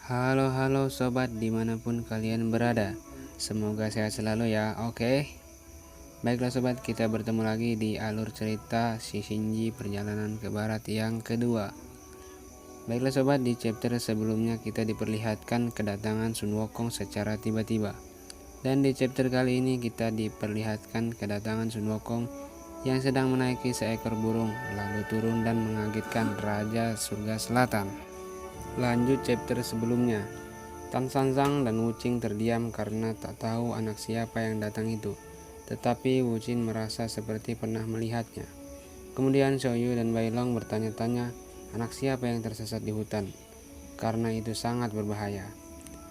Halo sobat dimanapun kalian berada. Semoga sehat selalu ya. Oke, baiklah sobat, kita bertemu lagi di alur cerita si Shinji perjalanan ke barat yang kedua. Baiklah sobat, di chapter sebelumnya kita diperlihatkan kedatangan Sun Wukong secara tiba-tiba. Dan di chapter kali ini kita diperlihatkan kedatangan Sun Wukong yang sedang menaiki seekor burung lalu turun dan mengagetkan Raja Surga Selatan. Lanjut chapter sebelumnya, Tan Sanzang dan Wu Qing terdiam karena tak tahu anak siapa yang datang itu. Tetapi Wu Qing merasa seperti pernah melihatnya. Kemudian Xiaoyu dan Bailong bertanya-tanya anak siapa yang tersesat di hutan, karena itu sangat berbahaya.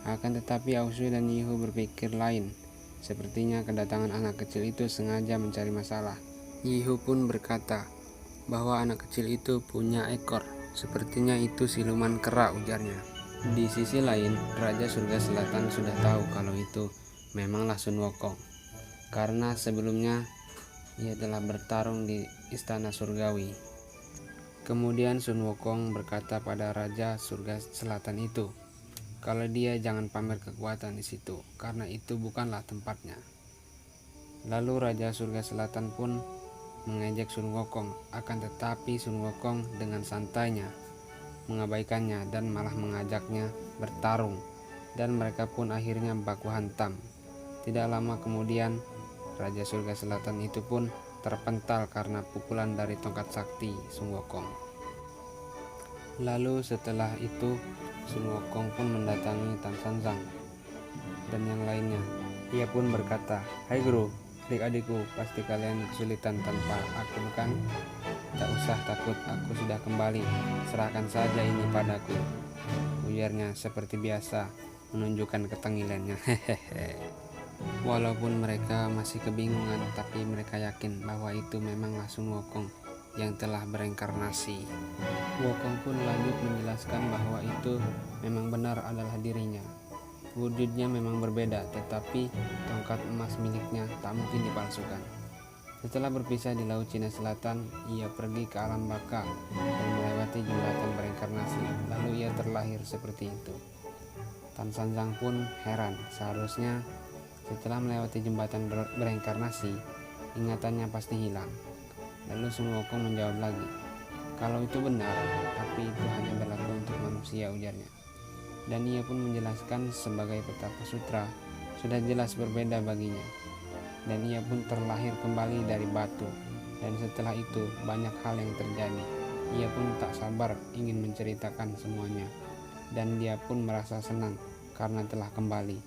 Akan tetapi Aosu dan Yihu berpikir lain. Sepertinya kedatangan anak kecil itu sengaja mencari masalah. Yihu pun berkata bahwa anak kecil itu punya ekor. Sepertinya itu siluman kera, ujarnya. Di sisi lain, Raja Surga Selatan sudah tahu kalau itu memanglah Sun Wukong, karena sebelumnya ia telah bertarung di Istana Surgawi. Kemudian Sun Wukong berkata pada Raja Surga Selatan itu, kalau dia jangan pamer kekuatan di situ, karena itu bukanlah tempatnya. Lalu Raja Surga Selatan pun mengejek Sun Wukong, akan tetapi Sun Wukong dengan santainya mengabaikannya dan malah mengajaknya bertarung, dan mereka pun akhirnya baku hantam. Tidak lama kemudian Raja Surga Selatan itu pun terpental karena pukulan dari tongkat sakti Sun Wukong. Lalu setelah itu Sun Wukong pun mendatangi Tan Sanzang dan yang lainnya. Ia pun berkata, "Hai guru, adik-adikku, pasti kalian kesulitan tanpa aku bukan? Tak usah takut, aku sudah kembali. Serahkan saja ini padaku," ujarnya seperti biasa menunjukkan ketengilannya. Walaupun mereka masih kebingungan, tapi mereka yakin bahwa itu memanglah Sun Wukong yang telah bereinkarnasi. Wukong pun lanjut menjelaskan bahwa itu memang benar adalah dirinya. Wujudnya memang berbeda, tetapi tongkat emas miliknya tak mungkin dipalsukan. Setelah berpisah di Laut Cina Selatan, ia pergi ke alam baka dan melewati jembatan bereinkarnasi. Lalu ia terlahir seperti itu. Tan Sanzang pun heran. Seharusnya setelah melewati jembatan bereinkarnasi, ingatannya pasti hilang. Lalu Sun Wukong menjawab lagi, "Kalau itu benar, tapi itu hanya berlaku untuk manusia," ujarnya. Dan ia pun menjelaskan sebagai petaka sutra sudah jelas berbeda baginya. Dan ia pun terlahir kembali dari batu. Dan setelah itu banyak hal yang terjadi. Ia pun tak sabar ingin menceritakan semuanya. Dan dia pun merasa senang karena telah kembali.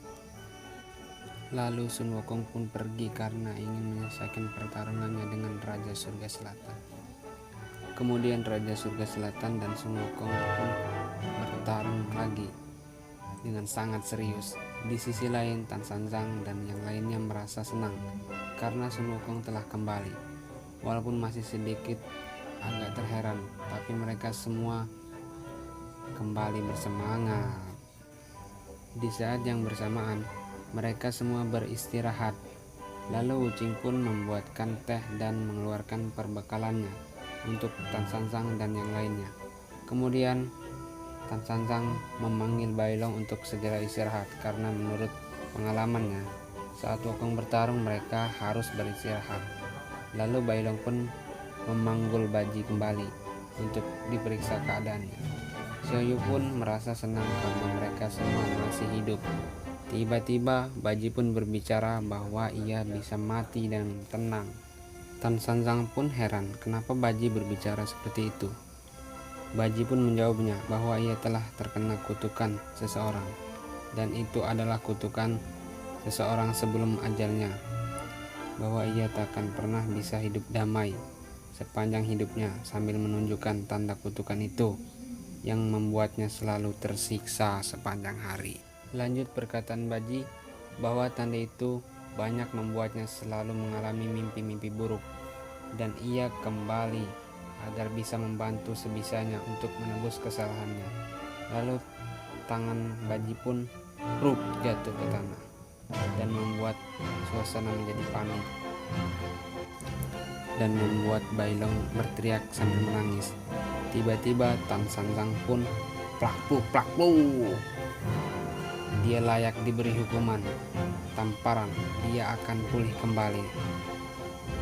Lalu Sun Wukong pun pergi karena ingin menyelesaikan pertarungannya dengan Raja Surga Selatan. Kemudian Raja Surga Selatan dan Sun Wukong pun bertarung lagi dengan sangat serius. Di sisi lain, Tan Sanzang dan yang lainnya merasa senang karena Sun Wukong telah kembali. Walaupun masih sedikit agak terheran, tapi mereka semua kembali bersemangat. Di saat yang bersamaan, mereka semua beristirahat. Lalu Wu Qing pun membuatkan teh dan mengeluarkan perbekalannya untuk Tan Sanzang dan yang lainnya. Kemudian Tan Sanzang memanggil Bailong untuk segera istirahat karena menurut pengalamannya saat Wukong bertarung mereka harus beristirahat. Lalu Bailong pun memanggul Baji kembali untuk diperiksa keadaannya. Xiaoyu pun merasa senang karena mereka semua masih hidup. Tiba-tiba Baji pun berbicara bahwa ia bisa mati dan tenang. Tan Sanzang pun heran kenapa Baji berbicara seperti itu. Baji pun menjawabnya bahwa ia telah terkena kutukan seseorang, dan itu adalah kutukan seseorang sebelum ajalnya, bahwa ia takkan pernah bisa hidup damai sepanjang hidupnya, sambil menunjukkan tanda kutukan itu yang membuatnya selalu tersiksa sepanjang hari. Lanjut perkataan Baji bahwa tanda itu banyak membuatnya selalu mengalami mimpi-mimpi buruk, dan ia kembali agar bisa membantu sebisanya untuk menebus kesalahannya. Lalu tangan Baji pun jatuh ke tanah dan membuat suasana menjadi panik dan membuat Bailong berteriak sambil menangis. Tiba-tiba Tan Sanzang pun plak pluk Dia layak diberi hukuman, tamparan, dia akan pulih kembali,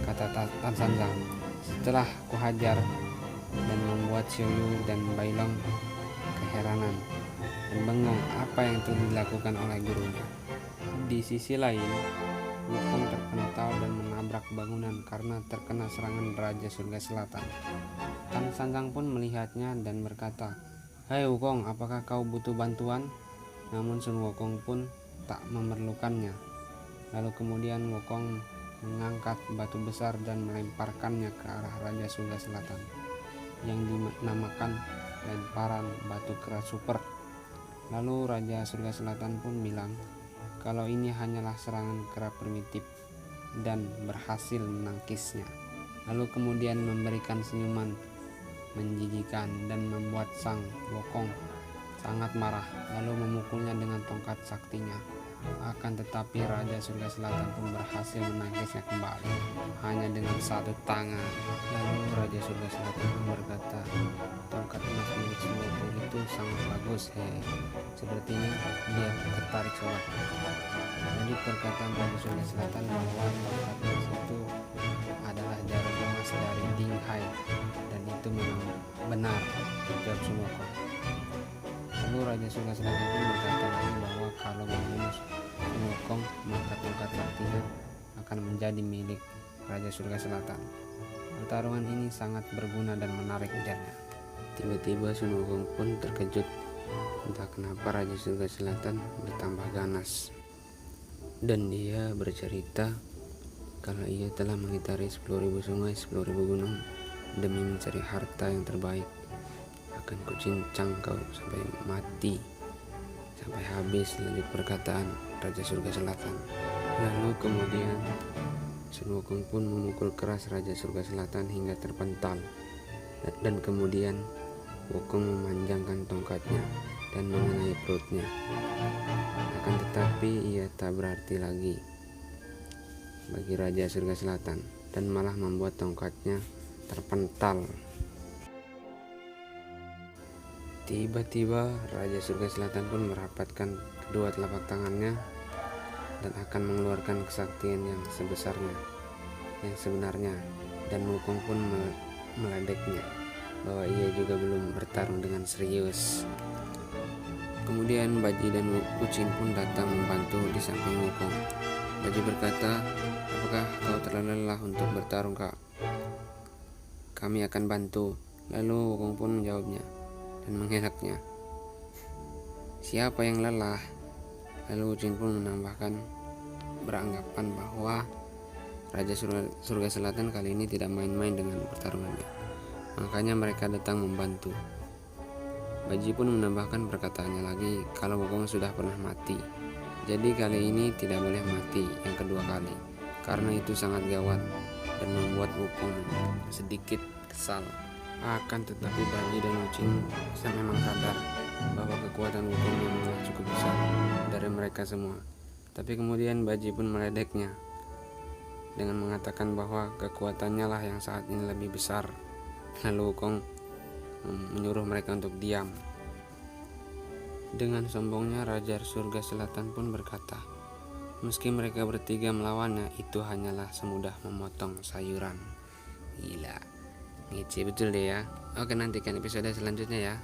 kata Tan Sanjang. Setelah kuhajar dan membuat Xiuyu dan Bailong keheranan dan bengong apa yang telah dilakukan oleh gurunya. Di sisi lain, Wukong terpental dan menabrak bangunan karena terkena serangan Raja Surga Selatan. Tan Sanjang pun melihatnya dan berkata, "Hai Wukong, apakah kau butuh bantuan?" Namun Sun Wukong pun tak memerlukannya. Lalu kemudian Wukong mengangkat batu besar dan melemparkannya ke arah Raja Surga Selatan, yang dinamakan lemparan batu keras super. Lalu Raja Surga Selatan pun bilang kalau ini hanyalah serangan kera primitif dan berhasil menangkisnya. Lalu kemudian memberikan senyuman menjijikan dan membuat Sang Wukong sangat marah, lalu memukulnya dengan tongkat saktinya. Akan tetapi Raja Surga Selatan pun berhasil menangkisnya kembali hanya dengan satu tangan. Lalu Raja Surga Selatan pun berkata, "Tongkat emas milik Sun Wukong itu sangat bagus, Sepertinya dia tertarik sobat." Jadi perkataan Raja Surga Selatan bahwa tongkat emas itu adalah jarum emas dari Ding Hai, dan itu memang benar, jawab Sun Wukong. Lalu Raja Surga Selatan pun berkata lagi bahwa kalau membunuh Sun Wukong, maka tongkat saktinya akan menjadi milik Raja Surga Selatan. Pertarungan ini sangat berguna dan menarik ujarnya. Tiba-tiba Sun Wukong pun terkejut. Entah kenapa Raja Surga Selatan bertambah ganas, dan dia bercerita kalau ia telah mengitari 10.000 sungai, 10.000 gunung demi mencari harta yang terbaik. Akan kucincang kau sampai mati, sampai habis, lanjut perkataan Raja Surga Selatan. Lalu kemudian Sun Wukong pun memukul keras Raja Surga Selatan hingga terpental, dan kemudian Wukong memanjangkan tongkatnya dan mengenai perutnya. Akan tetapi ia tak berarti lagi bagi Raja Surga Selatan dan malah membuat tongkatnya terpental. Tiba-tiba Raja Surga Selatan pun merapatkan kedua telapak tangannya dan akan mengeluarkan kesaktian yang sebenarnya, dan Wukong pun meledeknya bahwa ia juga belum bertarung dengan serius. Kemudian Baji dan Ucin pun datang membantu di samping Wukong. Baji berkata, "Apakah kau terlalu lelah untuk bertarung, Kak? Kami akan bantu." Lalu Wukong pun menjawabnya dan mengelaknya, "Siapa yang lelah?" Lalu Ucin pun menambahkan, beranggapan bahwa Raja Surga Selatan kali ini tidak main-main dengan pertarungannya, makanya mereka datang membantu. Baji pun menambahkan perkataannya lagi kalau Wukong sudah pernah mati, jadi kali ini tidak boleh mati yang kedua kali, karena itu sangat gawat dan membuat Wukong sedikit kesal. Akan tetapi Baji dan Ucin memang sadar bahwa kekuatan Wukong memang cukup besar dari mereka semua. Tapi kemudian Baji pun meledeknya dengan mengatakan bahwa kekuatannya lah yang saat ini lebih besar. Lalu Wukong menyuruh mereka untuk diam. Dengan sombongnya Raja Surga Selatan pun berkata, meski mereka bertiga melawannya, itu hanyalah semudah memotong sayuran. Gila, ngece betul deh ya. Oke, nantikan episode selanjutnya ya.